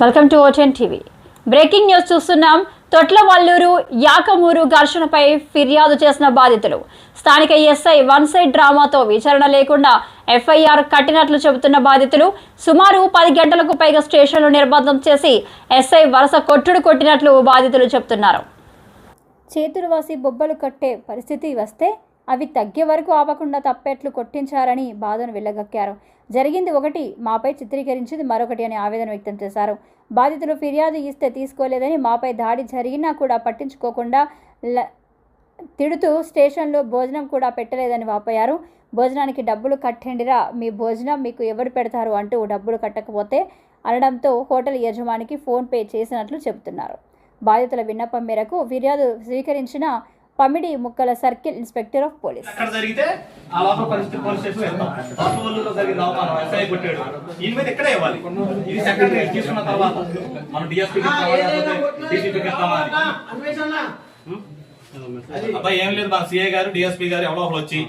Welcome to ఓటెన్ TV. Breaking news చూస్తున్నాం. తొట్లవల్లూరు యాకమూరు ఘర్షణపై ఫిర్యాదు చేసిన బాధితులు స్థానిక ఎస్ఐ వన్ సైడ్ డ్రామాతో విచారణ లేకుండా ఎఫ్ఐఆర్ కట్టినట్లు చెబుతున్న బాధితులు సుమారు 10 గంటలకు పైగా స్టేషన్లు నిర్బంధం చేసి ఎస్ఐ వరుస కొట్టుడు కొట్టినట్లు బాధితులు చెబుతున్నారు. చేతులు వాసి బొబ్బలు కట్టే పరిస్థితి వస్తే అవి తగ్గే వరకు ఆపకుండా తప్పెట్లు కొట్టించారని బాధను వెళ్ళగక్కారు. జరిగింది ఒకటి, మాపై చిత్రీకరించింది మరొకటి అని ఆవేదన వ్యక్తం చేశారు. బాధితులు ఫిర్యాదు ఇస్తే తీసుకోలేదని, మాపై దాడి జరిగినా కూడా పట్టించుకోకుండా తిడుతూ స్టేషన్లో భోజనం కూడా పెట్టలేదని వాపోయారు. భోజనానికి డబ్బులు కట్టండిరా, మీ భోజనం మీకు ఎవరు పెడతారు అంటూ డబ్బులు కట్టకపోతే అనడంతో హోటల్ యజమానికి ఫోన్పే చేసినట్లు చెబుతున్నారు. బాధితుల విన్నపం మేరకు ఫిర్యాదు స్వీకరించిన పమిడి ముక్కల సర్కిల్ ఇన్స్పెక్టర్ ఆఫ్ పోలీస్ ఏం లేదు, మన సిఐ గారు డిఎస్పీ గారు ఎవరో ఒకరు వచ్చి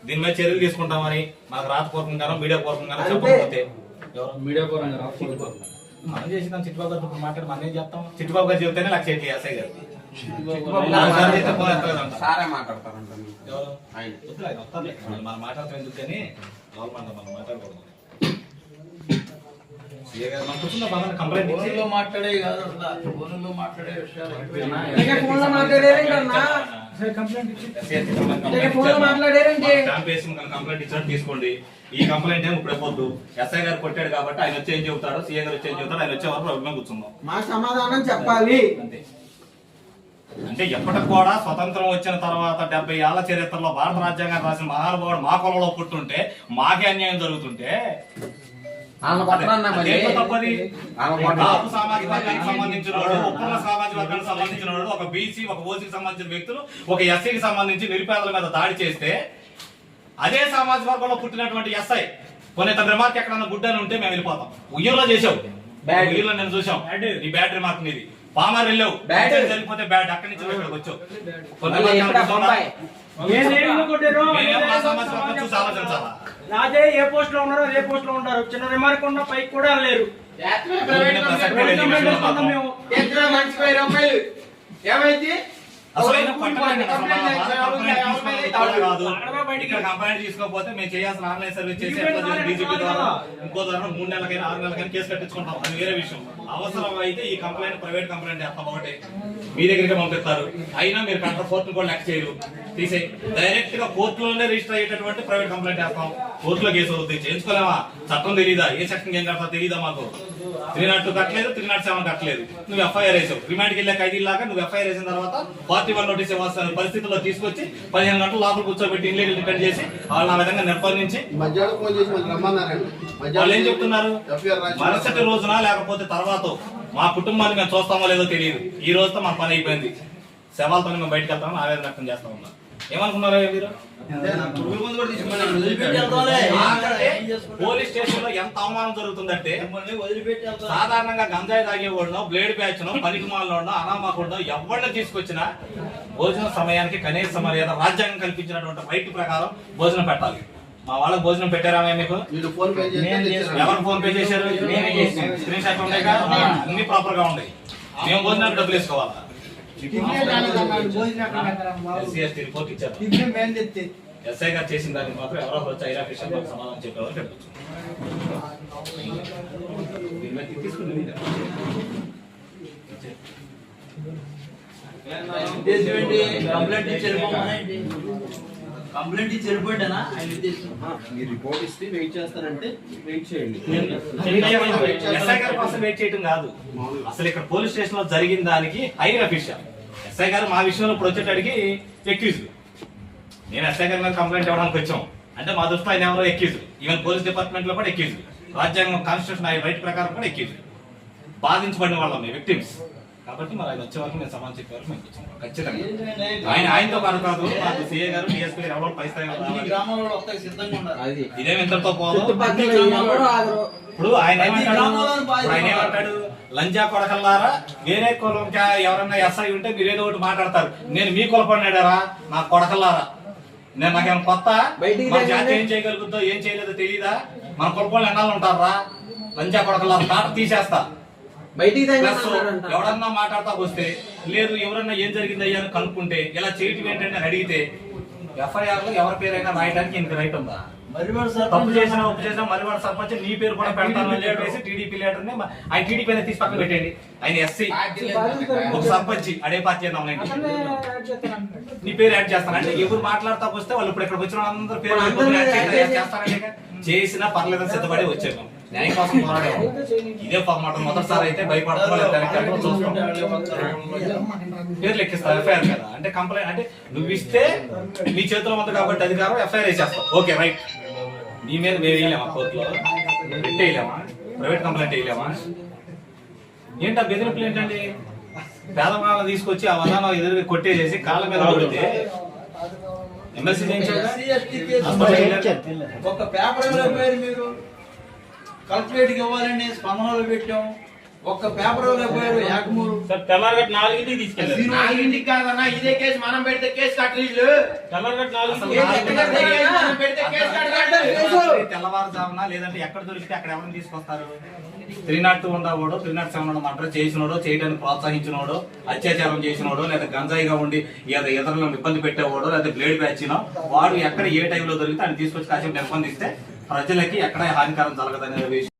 దీని మీద చర్యలు తీసుకుంటామని మాకు రాతపూర్వకంగానో మీడియా పూర్వకంగానో చెప్పకపోతే మీడియా పరంగా మనం చేసిన చిట్టుబాబు గారు మాట్లాడి మనం ఏం చేస్తాం? చిట్టుబాబు గారు చెబితేనే నాకు చేయట్లేదు ఎస్ఐ గారు. మనం మాట్లాడతాం ఎందుకు కానీ మనం మాట్లాడకూడదు. కంప్లైంట్ మాట్లాడే కాదు, మాట్లాడే విషయాలు కంప్లైంట్ ఇచ్చినట్టు తీసుకోండి. ఈ కంప్లైంట్ ఏమి ఇప్పుడు పోద్దు. ఎస్ఐ గారు కొట్టాడు కాబట్టి ఆయన వచ్చి ఏం చెబుతాడు, సీఏ గారు వచ్చి ఏం చెబుతాడు, ఆయన వచ్చే వరకు మేము కూర్చుందాం. మా సమాధానం చెప్పాలి అంతే. అంటే ఎప్పటికి కూడా స్వతంత్రం వచ్చిన తర్వాత 70 ఏళ్ల చరిత్రలో భారత రాజ్యాంగాన్ని రాసిన మహానుభావుడు మా కులంలో పుట్టుంటే మాకే అన్యాయం జరుగుతుంటే సామాజిక వర్గానికి సంబంధించిన వాడు, ఉప్పున్న సామాజిక వర్గానికి సంబంధించిన వాడు, ఒక బీసీ ఒక ఓసీకి సంబంధించిన వ్యక్తులు ఒక ఎస్సీకి సంబంధించి నిరుపేదల మీద దాడి చేస్తే అదే సామాజిక వర్గంలో పుట్టినటువంటి ఎస్ఐ కొన్ని తన రిమార్క్ ఎక్కడన్నా గుడ్ అని ఉంటే మేము వెళ్ళిపోతాం. ఉయ్యూరులో చేసావు, ఉయ్యూరులో నేను చూసాం ఈ బ్యాటరీ మార్క్ నీది. పామర్ వెళ్ళావు, చనిపోతే బ్యాట్ అక్కడి నుంచి ఇక్కడికి వచ్చావు. అదే ఏ పోస్ట్ లో ఉన్నారో అదే పోస్ట్ లో ఉంటారు. చిన్న రిమార్క్ ఉన్న పైకి కూడా లేరు. ఏమైంది కంప్లైంట్ తీసుకోకపోతే మేము చేయాల్సిన ఆన్లైన్ సర్వీస్ చేసి డీజీపీ ద్వారా ఇంకో ద్వారా 3 నెలలకైనా 6 నెలలకైనా కేసు కట్టించుకుంటాం. అది వేరే విషయం. అవసరం అయితే ఈ కంప్లైంట్ ప్రైవేట్ కంప్లైంట్ చేస్తాం ఒకటి, మీ దగ్గరికి పంపిస్తారు. అయినా మీరు కంట్రోల్ కోర్టును కూడా లెక్క చేయరు, తీసే డైరెక్ట్ గా కోర్టులోనే రిజిస్టర్ అయ్యేటటువంటి ప్రైవేట్ కంప్లైంట్ చేస్తాం. కోర్టులో కేసు అవుతుంది. చేయించుకోలేమా? చట్టం తెలీదా? ఏ సెక్షన్ ఏం కడతా తెలీదా? మాకు 302 కట్టలేదు, 307 కట్టలేదు. నువ్వు ఎఫ్ఐఆర్ వేసావు. రిమాండ్కి వెళ్ళే ఖైదీలాగా నువ్వు ఎఫ్ఐఆర్ వేసిన తర్వాత 41 నోటీస్ ఇవ్వాల్సిన పరిస్థితుల్లో తీసుకొచ్చి 15 గంటలు లోపల కూర్చోబెట్టి ఇల్లీగల్ డిపెండ్ చేసి వాళ్ళని ఆ విధంగా నిర్బంధించి వాళ్ళు ఏం చెప్తున్నారు? మరుసటి రోజున లేకపోతే తర్వాత మా కుటుంబాన్ని మేము చూస్తామో లేదో తెలియదు. ఈ రోజుతో మా పని అయిపోయింది, శవాలతో మేము బయటకు వెళ్తామని ఆవేదన వ్యక్తం చేస్తా ఉన్నాం. ఏమనుకున్నారా మీరు? పోలీస్ స్టేషన్ లో ఎంత అవమానం జరుగుతుందంటే సాధారణంగా గంజాయి తాగేవాడునో, బ్లేడ్ బ్యాచ్ నో, పనికిమాలనో, అనామకుడునో ఎవరిని తీసుకొచ్చినా భోజన సమయానికి కనీస మర్యాద రాజ్యాంగం కల్పించినటువంటి రైట్ ప్రకారం భోజనం పెట్టాలి. మా వాళ్ళకి భోజనం పెట్టారా మీకు? ఎవరు ఫోన్ పే చేశారు? స్క్రీన్ షాట్ ఉన్నాయి కదా, అన్ని ప్రాపర్ గా ఉన్నాయి. మేము భోజనానికి డబ్బులు వేసుకోవాలా? ఎస్ఐ గారు చేసిన దానికి మాత్రం ఎవరో వచ్చి ఐరా విషయం సమాధానం చెప్పేవారు చెప్పచ్చు. కంప్లైంట్ ఇచ్చి వెళ్ళిపోయింటేనా మీరు రిపోర్ట్ ఇస్తే వెయిట్ చేస్తారంటే వెయిట్ చేయండి. ఎస్ఐ గారి కోసం వెయిట్ చేయడం కాదు, అసలు ఇక్కడ పోలీస్ స్టేషన్ లో జరిగిన దానికి హైర్ అఫీషియల్ ఎస్ఐ గారు మా విషయంలో ఇప్పుడు వచ్చేటడికి ఎక్యూజ్డ్. నేను ఎస్ఐ గారి మీద కంప్లైంట్ ఇవ్వడానికి వచ్చాం అంటే మా దృష్టిలో ఆయన ఎవరో ఎక్యూజ్డ్. ఈవెన్ పోలీస్ డిపార్ట్మెంట్ లో కూడా ఎక్యూజ్డ్, రాజ్యాంగం కాన్స్టిట్యూషన్ రైట్ ప్రకారం కూడా ఎక్యూజ్డ్. బాధించబడిన వాళ్ళం విక్టిమ్స్ కాబట్టి మరి ఆయన వచ్చే వరకు నేను సమాధానం చెప్పే వరకు మేము వచ్చాం ఖచ్చితంగా. ఆయనతో పాటు కాదు, మాకు సీఏ గారు డిఎస్పీ గారు ఎవరో పై స్థాయి ఇదేమి ఇంతటితో పోదు. ఇప్పుడు ఆయన ఏమంటాడు? లంజా కొడకల్లారా, వేరే కులం ఎవరన్నా ఎస్ఐ ఉంటే మీరు ఏదో ఒకటి మాట్లాడతారు. నేను మీ కులపడినాడారా నా కొడకల్లారా? నేను నాకేమైనా కొత్త? మన జాతి ఏం చేయగలుగుతుందో ఏం చేయలేదో తెలీదా? మన కులపళ్ళు ఎన్నాళ్ళు ఉంటారా? లంజా కొడకల్లారా తాట తీసేస్తా. బయటికి ప్లస్ ఎవడన్నా మాట్లాడతా వస్తే లేదు ఎవరన్నా ఏం జరిగింది అయ్యా అని కనుక్కుంటే ఇలా చేయటం ఏంటంటే అని అడిగితే ఎఫ్ఐఆర్ లో ఎవరి పేరైనా రాయడానికి ఇంక రైట్ ఉందా? మరి వాడు తప్పు సర్పంచ్ చేసిన ఒప్పు చేసిన మరి వాడు సర్పంచ్ నీ పేరు కూడా పెడతాను అని చెప్పేసి టీడీపీ లీడర్ ని ఆయన టీడీపీ అనేది తీసి పక్కన పెట్టండి. ఆయన ఎస్సీ ఒక సర్పంచ్ అడే పార్టీ అన్నాం నీ పేరు యాడ్ చేస్తాను అంటే ఎవరు మాట్లాడతా వస్తే వాళ్ళు ఇప్పుడు ఇక్కడ వచ్చిన అందరి పేరు చేస్తారంటే చేసినా పర్లేదని సిద్ధపడి వచ్చాము న్యాయం కోసం పోరాడాము. ఇదే మాట మొదటిసారి అయితే భయపడతాం చూస్తాం పేర్లు ఎక్కిస్తారు ఎఫ్ఐఆర్ కదా అంటే కంప్లైంట్ అంటే నువ్వు ఇస్తే నీ చేతిలో ఉంది కాబట్టి అధికారం ఎఫ్ఐఆర్ వేసేస్తావు. ఓకే రైట్, నీ మీద మేము వేయలేమా కోర్టులో పెట్టేయలేమా ప్రైవేట్ కంప్లైంట్ వేయలేమా? ఏంటా బెదిరింపులు ఏంటండి? పేదవాళ్ళని తీసుకొచ్చి ఆ వదాన ఎదురు కొట్టేసేసి కాళ్ళ మీద కొడితే ఎమ్మెల్సీ ఒక పేపర్ ఇవ్వలేకపోయారు మీరు. కలెక్టరేట్ ఇవ్వాలని స్పందనలు పెట్టాం. ఒక్క పేపర్ ఇవ్వలేకపోయారు. ఏకమూరు తెల్లారగట్ట 4కి తీసుకెళ్ళారు. 4కి కాదన్నా, ఇదే కేసు మనం పెడితే కేసు కట్టలేదు. తెల్లారగట్ట 4కి తెల్లవారుజామున లేదంటే ఎక్కడ దొరికితే అక్కడ ఎవరిని తీసుకొస్తారు? 302 ఉండవాడో 307 మర్డర్ చేసినోడో చేయడానికి ప్రోత్సహించినోడో అత్యాచారం చేసినోడో లేదా గంజాయిగా ఉండి ఇతరులను ఇబ్బంది పెట్టేవాడో లేదా బ్లేడ్ బ్యాచినో వాడు ఎక్కడ ఏ టైంలో దొరికితే ఆయన తీసుకొచ్చి కాసేపు నిర్బంధిస్తే ప్రజలకి ఎక్కడ హానికరం జరగదనే విషయం